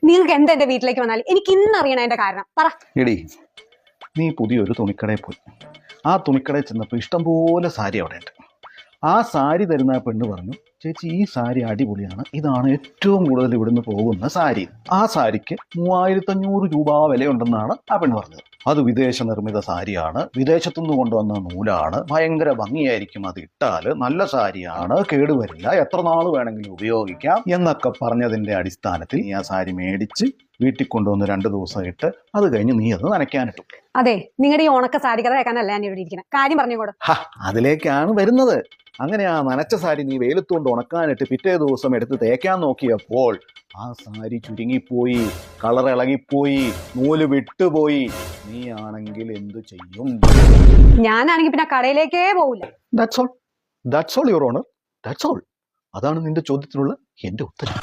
നിങ്ങൾക്ക് എന്താ എന്റെ വീട്ടിലേക്ക് വന്നാൽ എനിക്ക് ഇന്ന് അറിയണം എന്റെ കാരണം പറ. എടി, നീ പുതിയൊരു തുണിക്കടയിൽ പോയി. ആ തുണിക്കടയിൽ ചെന്നപ്പോൾ ഇഷ്ടംപോലെ സാരി അവിടെ ഉണ്ട്. ആ സാരി തരുന്ന പെണ്ണ് പറഞ്ഞു, ചേച്ചി ഈ സാരി അടിപൊളിയാണ്, ഇതാണ് ഏറ്റവും കൂടുതൽ ഇവിടുന്ന് പോകുന്ന സാരി. ആ സാരിക്ക് 3500 രൂപ വിലയുണ്ടെന്നാണ് ആ പെണ്ണ് പറഞ്ഞത്. അത് വിദേശ നിർമ്മിത സാരിയാണ്, വിദേശത്തുനിന്ന് കൊണ്ടുവന്ന നൂലാണ്, ഭയങ്കര ഭംഗിയായിരിക്കും, അത് ഇട്ടാൽ നല്ല സാരിയാണ്, കേടുവരില്ല, എത്ര നാൾ വേണമെങ്കിലും ഉപയോഗിക്കാം എന്നൊക്കെ പറഞ്ഞതിൻ്റെ അടിസ്ഥാനത്തിൽ ഈ ആ സാരി മേടിച്ച് വീട്ടിൽ കൊണ്ടുവന്ന് 2 ദിവസം ഇട്ട് അത് കഴിഞ്ഞ് നീ അത് നനയ്ക്കാനിട്ടു. അതെ, നിങ്ങളുടെ ഈ ഉണക്ക സാരി കഥ കേൾക്കാനല്ല ഞാൻ ഇവിടെ ഇരിക്കുന്നത്. കാര്യം പറഞ്ഞുകൂടെ? അതിലേക്കാണ് വരുന്നത്. അങ്ങനെ ആ നനച്ച സാരി നീ വെയിലത്തുകൊണ്ട് ഉണക്കാനിട്ട് പിറ്റേ ദിവസം എടുത്ത് തേക്കാൻ നോക്കിയപ്പോൾ ആ സാരി ചുരുങ്ങിപ്പോയി, കളർ ഇളകിപ്പോയി, നൂല് വിട്ടുപോയി. നീ ആണെങ്കിൽ എന്തു ചെയ്യും? ഞാനാണെങ്കിൽ പിന്നെ കടയിലേക്കേ പോവില്ല. That's all your honour, that's all. അതാണ് നിന്റെ ചോദ്യത്തിനുള്ള എന്റെ ഉത്തരം.